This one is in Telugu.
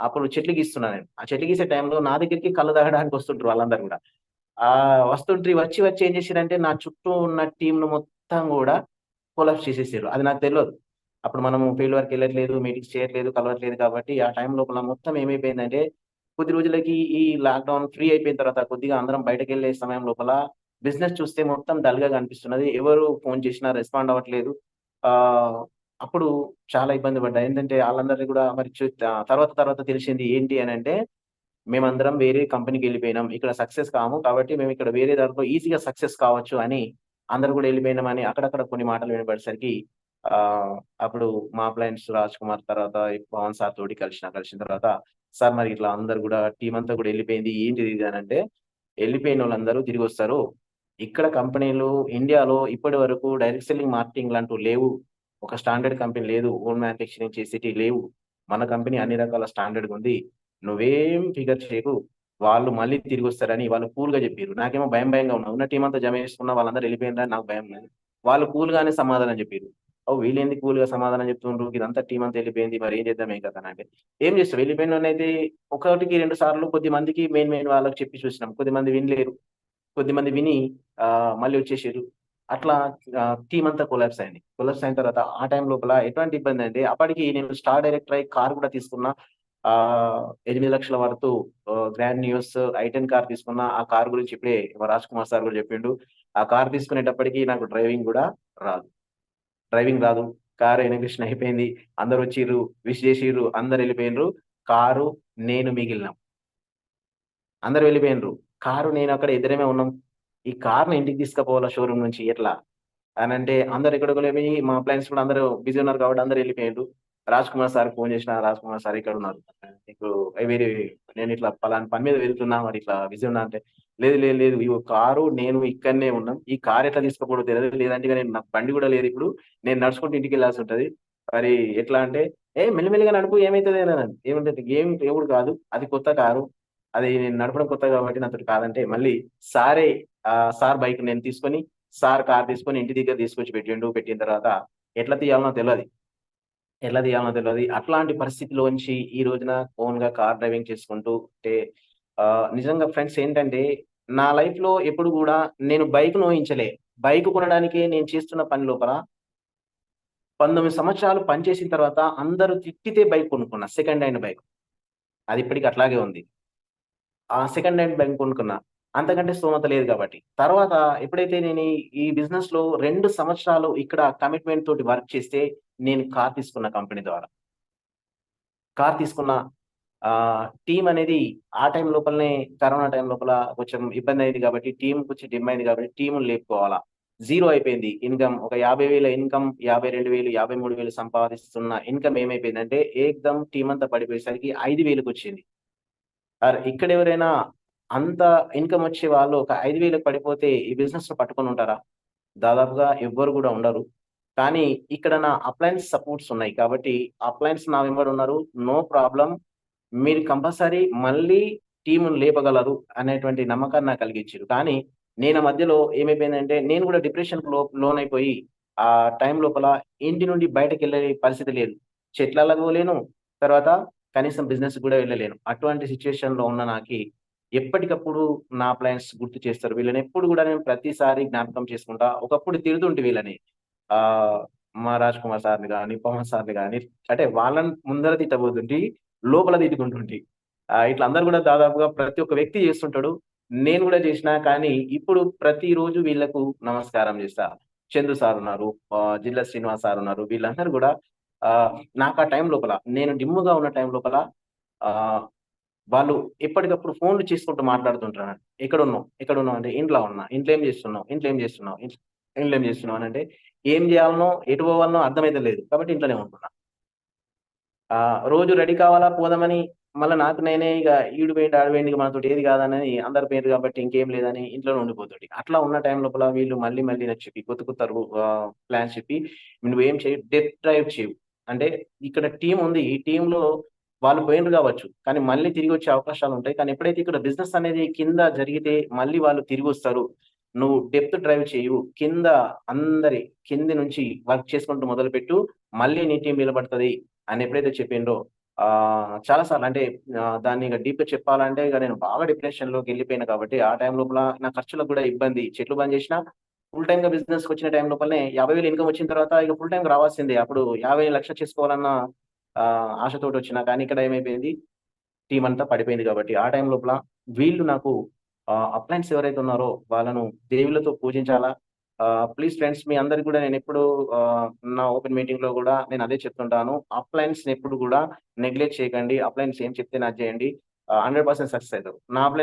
అప్పుడు చెట్లు గీస్తున్నా నేను. ఆ చెట్లు గీసే టైంలో నా దగ్గరికి కళ్ళు తాగడానికి వస్తుంటారు వాళ్ళందరూ గూడా. వస్తుంట్రి వచ్చి ఏం చేసిర్రంటే నా చుట్టూ ఉన్న టీమ్‌ను మొత్తం గూడా కొలాప్స్ చేసేసిర్రు. అది నాకు తెలవదు. అప్పుడు మనము ఫీల్డ్ వర్క్‌కెళ్ళట్లేదు, మీటింగ్స్ చేయట్లేదు, కలవట్లేదు కాబట్టి ఆ టైం లోపల మొత్తం ఏమైపోయిందంటే కొద్ది రోజులకి ఈ లాక్‌డౌన్ ఫ్రీ అయిపోయిన తర్వాత కొద్దిగా అందరం బయటకెళ్ళే సమయం లోపల బిజినెస్ చూస్తే మొత్తం డల్‌గా కనిపిస్తున్నది. ఎవరు ఫోను చేసినా రెస్పాండ్ అవ్వట్లేదు. ఆహ్, అప్పుడు చాలా ఇబ్బంది పడ్డా. ఏంటంటే ఆళ్ళందరిని గూడా మరి తర్వాత తెలిసింది ఏంటి అనంటే మేమందరం వేరే కంపెనీకెళ్ళిపోయినాం. ఇక్కడ సక్సెస్ కాము. కాబట్టి మేమిక్కడ వేరే దాంట్లో ఈజీగా సక్సెస్ కావచ్చు అని అందరూ గూడా ఎళ్ళిపోయినామని అక్కడక్కడ కొన్ని మాటలు వినబడేసరికి ఆహ్, అప్పుడు మా అప్లయన్స్ రాజ్ కుమార్ తర్వాత పవన్ సార్ తోటి కలిసిన తర్వాత సార్ మరి ఇట్లా అందరూ గూడా టీమ్ అంతా గూడా ఎళ్ళిపోయింది. ఏంటిది ఇది అనంటే, ఎళ్ళిపోయినోళ్ళందరూ తిరిగొస్తారు. ఇక్కడ కంపెనీలు ఇండియాలో ఇప్పటి వరకు డైరెక్ట్ సెల్లింగ్ మార్కెటింగ్‌లంటూ లేవు. ఒక స్టాండర్డ్ కంపెనీ లేదు. ఓన్ మ్యానుఫ్యాక్చరింగ్ చేసేటియి లేవు. మన కంపెనీ అన్ని రకాల స్టాండర్డ్‌గుంది. నువ్వేం ఫికర్ చేయకు. వాళ్ళు మళ్ళీ తిరిగొస్తారని వాళ్ళు కూల్‌గా జెప్పిర్రు. నాకేమో భయంగా ఉన్నది. ఉన్న టీమ్ అంతా జమ చేసుకున్న వాళ్ళందరూ ఎళ్ళిపోయిండ్రని నాకు భయం ఉన్నది. వాళ్ళు కూల్‌గానే సమాధానం జెప్పిర్రు. వీళ్ళేంది కూల్‌గా సమాధానం జెప్తుండ్రు. ఇదంతా టీమ్ అంతా ఎళ్ళిపోయింది. మరి ఏం చేద్దాం ఏం కథ అనంటే, ఏం చేస్తాం వెళ్ళిపోయినోడినైతే ఒకటికి 2 సార్లు కొద్దిమందికి మెయిన్ వాళ్ళకి చెప్పి చూసినాం. కొద్దిమంది వినలేరు. కొద్దిమంది విని మళ్ళీ వచ్చేసిర్రు. అట్లా టీమ్ అంతా కొలాప్స్ అయింది. కొలాప్స్ అయిన తర్వాత ఆ టైం లోపల ఎటువంటి ఇబ్బందంటే అప్పటికి నేను స్టార్ డైరెక్టర్ అయ్యి కార్ కూడా తీసుకున్నా. 8,00,000 వర్త్ గ్రాండ్ న్యూస్ ఐ10 కార్ తీసుకున్నా. ఆ కార్ గురించి ఇప్పుడే మా రాజ్ కుమార్ సార్ కూడా చెప్పిండు. ఆ కార్ తీసుకునేటప్పటికి నాకు డ్రైవింగ్ కూడా రాదు. డ్రైవింగ్ రాదు. కారు ఇనాగ్రేషన్ అయిపోయింది. అందరొచ్చిర్రు, విష్ చేసిర్రు, అందరెళ్ళిపోయిండ్రు. కారు, నేను మిగిలినాం. అందరూ వెళ్ళిపోయిండ్రు. కారు నేనక్కడ ఇద్దరమే ఉన్నాం. ఈ కార్‌ని ఇంటికి తీసుకపోవాలా షోరూమ్ నుంచి ఎట్లా? అనంటే అందరూ ఎక్కడికో వెళ్ళిపోయి మా అప్లయన్స్ కూడా అందరూ బిజీ ఉన్నారు కాబట్టి అందరూ ఎళ్ళిపోయిండ్రు. రాజ్ కుమార్ సార్‌కి ఫోన్ చేసినా, రాజ్ కుమార్ సార్ ఇక్కడున్నారు. నీకు వేరే నేనిట్లా పలానా పని మీద వెళ్తున్నా మరి ఇట్లా బిజీ ఉన్నా అంటే, లేదు. ఇగో కారు నేను ఇక్కడనే ఉన్నాం. ఈ కార్ ఎట్లా తీసుకపోవడో తెలవదు. లేదంటే ఇగ నాకు బండి కూడా లేదిప్పుడు. నేను నడుచుకుంటూ ఇంటికెళ్ళాల్సుంటది. మరి ఎట్లా అంటే, మెల్లిమెల్లిగా నడుపు ఏమైతది అన్నాను. ఏముంటది ఏం దేవుడు కాదు. అది కొత్త కారు. అది నేను నడపడం కొత్త కాబట్టి నాతోటి కాదంటే, మళ్ళీ సారే సార్ బైక్ నేను తీసుకొని, సార్ కార్ తీసుకొని ఇంటి దగ్గర తీసుకొచ్చి పెట్టిండు. పెట్టిన తర్వాత ఎట్లా తీయాలనో తెలవది. ఎట్లా తీయాలనో తెలవది. అట్లాంటి పరిస్థితిలోంచి ఈ రోజున ఓన్‌గా కార్ డ్రైవింగ్ చేసుకుంటూ అంటే నిజంగా ఫ్రెండ్స్ ఏంటంటే, నా లైఫ్‌లో ఎప్పుడు గూడా నేను బైక్‌ని ఊహించలే. బైక్ కొనడానికే నేను చేస్తున్న పని లోపల 19 సంవత్సరాలు పనిచేసిన తర్వాత అందరూ తిట్టితే బైక్ కొనుక్కున్నా. Second hand bike. అది ఇప్పటికి అట్లాగే ఉంది. ఆ సెకండ్ హ్యాండ్ బైక్ కొనుక్కున్నా. అంతకంటే స్తోమత లేదు కాబట్టి. తర్వాత ఎప్పుడైతే నేను ఈ బిజినెస్‌లో 2 సంవత్సరాలు ఇక్కడ కమిట్మెంట్ తోటి వర్క్ చేస్తే, నేను కార్ తీసుకున్న కంపెనీ ద్వారా. కార్ తీసుకున్న టీమ్ అనేది ఆ టైం లోపలనే కరోనా టైం లోపల కొంచెం ఇబ్బందయింది కాబట్టి, టీమ్ కొంచెం డిమ్ అయింది కాబట్టి టీమ్‌ని లేపుకోవాలా. జీరో అయిపోయింది ఇన్‌కమ్. ఒక 50,000 ఇన్‌కమ్, 52,000, 53,000 సంపాదిస్తున్న ఇన్‌కమ్ ఏమైపోయిందంటే, ఏకదం టీమ్ అంతా పడిపోయేసరికి 5,000కొచ్చింది. ఇక్కడెవరైనా అంత ఇన్‌కమ్ వచ్చే వాళ్ళు ఒక 5,000కి పడిపోతే ఈ బిజినెస్‌ని పట్టుకొనుంటారా? దాదాపుగా ఎవ్వరు గూడా ఉండరు. కానీ ఇక్కడ నా అప్లయన్స్ సపోర్ట్స్ ఉన్నాయి కాబట్టి, అప్లయన్స్ నా వెంబడున్నారు. No problem. మీరు కంపల్సరీ మళ్ళీ టీమ్‌ని లేపగలరు అనేటువంటి నమ్మకాన్ని నాకు కలిగించిర్రు. కానీ నేను ఆ మధ్యలో ఏమైపోయిందంటే, నేను గూడా డిప్రెషన్‌కి లోనైపోయి ఆ టైం లోపల ఇంటి నుండి బయటకెళ్ళే పరిస్థితి లేదు. చెట్లల్లకి పోలేను. తర్వాత కనీసం బిజినెస్‌కి గూడా వెళ్ళలేను. అటువంటి సిట్యుయేషన్‌లో ఉన్న నాకి ఎప్పటికప్పుడు నా అప్లయన్స్ గుర్తు చేస్తారు. వీళ్ళనెప్పుడు గూడా నేను ప్రతిసారి జ్ఞాపకం చేసుకుంటా. ఒకప్పుడు తిడుతుంటి వీళ్ళని. ఆహ్, మా రాజ్ కుమార్ సార్‌ని గాని, పవన్ సార్‌ని గాని అంటే వాళ్ళని ముందర తిట్టబోతుంటి. లోపల తిట్టుకుంటుంటి. ఇట్లా అందరూ గూడా దాదాపుగా ప్రతి ఒక్క వ్యక్తి చేస్తుంటాడు. నేను గూడా చేసినా కానీ ఇప్పుడు ప్రతిరోజు వీళ్ళకు నమస్కారం చేస్తా. చందు సార్ ఉన్నారు. జిల్లా శ్రీనివాస్ సార్ ఉన్నారు. వీళ్ళందరూ గూడా ఆహ్, నాకు ఆ టైం లోపల నేను డిమ్‌గా ఉన్న టైం లోపల ఆహ్, వాళ్ళు ఎప్పటికప్పుడు ఫోన్‌లు చేసుకుంటూ మాట్లాడుతుంటారు. "ఎక్కడున్నావు? ఎక్కడున్నావు?" అంటే, "ఇంట్లో ఉన్నా." "ఇంట్లో ఏం చేస్తున్నావు? ఇంట్లో ఏం చేస్తున్నావు? ఇంట్లో ఏం చేస్తున్నావు?" అనంటే, ఏం చేయాలనో, ఎటు పోవాలనో అర్థమైతలేదు. కాబట్టి ఇంట్లోనే ఉంటున్నా. రోజు రెడీ కావాలా పోదామని మళ్ళా నాకు నేనే ఇగ ఈడు పోయిండు, ఆడు పోయిండు ఇగ మనతోటి ఏది కాదనని అందరు పోయిర్రు కాబట్టి ఇంకేం లేదని ఇంట్లోనే ఉండిపోతుంటి. అట్లా ఉన్న టైం లోపల వీళ్ళు మళ్ళీ నాకు చెప్పి కొత్త ప్లాన్స్ చెప్పి "నువ్వేం చెయ్యి డెప్త్ డ్రైవ్ చెయ్యి." అంటే ఇక్కడ టీమ్ ఉంది. ఈ టీమ్‌లో వాళ్ళు పోయిండ్రు కావచ్చు. కానీ మళ్ళీ తిరిగొచ్చే అవకాశాలుంటాయి. కానీ ఎప్పుడైతే ఇక్కడ బిజినెస్ అనేది కింద జరిగితే మళ్ళీ వాళ్ళు తిరిగొస్తారు. నువ్వు డెప్త్ డ్రైవ్ చెయ్యు. అందరి కింది నుంచి వర్క్ చేసుకుంటూ మొదలుపెట్టు. మళ్ళీ నీ టీమ్ నిలబడతది అని ఎప్పుడైతే చెప్పిండ్రో చాలా సార్లు అంటే దాన్ని ఇక డీప్‌గా చెప్పాలంటే ఇక నేను బాగా డిప్రెషన్‌లోకెళ్ళిపోయాను కాబట్టి, ఆ టైం లోపల నా ఖర్చులకు గూడా ఇబ్బంది. చెట్లు బంద్ చేసినా ఫుల్ టైమ్‌గా బిజినెస్‌కొచ్చిన టైం లోపలనే 50,000 ఇన్‌కమ్ వచ్చిన తర్వాత ఇక ఫుల్ టైమ్‌కి రావాల్సిందే. అప్పుడు 50 లక్షలు చేసుకోవాలన్న ఆశతోటొచ్చిన. కానీ ఇక్కడ ఏమైపోయింది టీమ్ అంతా పడిపోయింది కాబట్టి, ఆ టైం లోపల వీళ్ళు నాకు అప్లయన్స్ ఎవరైతే ఉన్నారో వాళ్ళను దేవుళ్ళతో పూజించాలా. ప్లీజ్ ఫ్రెండ్స్ మీ అందరికి కూడా నేనెప్పుడు నా ఓపెన్ మీటింగ్‌లో గూడా నేనదే చెప్తుంటాను. అప్లయన్స్‌ని ఎప్పుడు గూడా నెగ్లెక్ట్ చేయకండి. అప్లయన్స్ ఏం చెప్తే అది చేయండి. 100% సక్సెస్ అయితారు. నా అప్లయన్స్